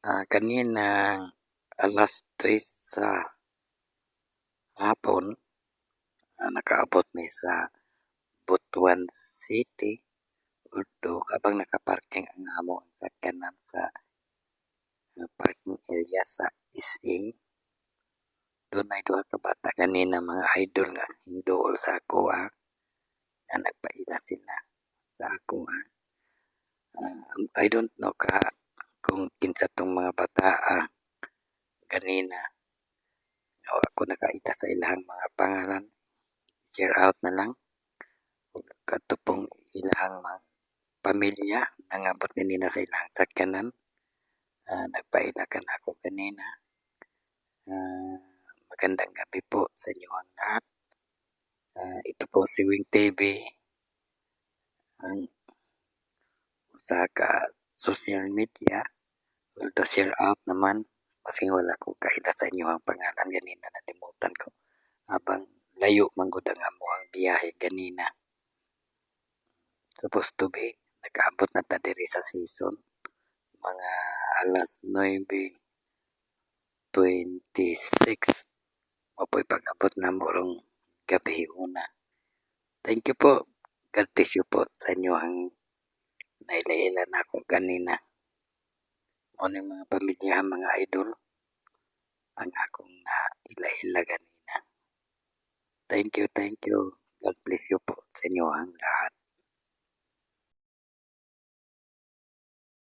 Kaninang 3:00 sa hapon, nakaabot mi sa Butuan City. Although habang nakaparking ang among sakyanan sa parking area sa SM, dunay duha ka bata kanina mga idol nga hinduol sa ako nga nagpaila sila sa ako. I don't know kung kinsa tong mga bata kanina. Ako nakaila sa ilahang mga pangalan. Share out na lang. Ug kadto pong ilahang mga pamilya nangabot nila sa ilahang sakyanan. Nagpaila ka na ako kanina. Magandang gabi po sa inyo ang lahat. Ito po si Wing TV, ang usa ka social media. Although share out naman, masing wala ko kaila sa inyo ang pangalan ganina, nalimutan ko. Habang layo manggod ang amo ang biyahe ganina. Supposed to be, nakaabot na ta diri sa season. Mga 9:26. Mapoy pag-abot na mo rong gabi una. Thank you po. God bless you po sa inyo ang naila-ila na ako kanina. O ng mga pamilya, mga idol, ang akong naila-ila kanina. Thank you, thank you. God bless you po sa inyo ang lahat.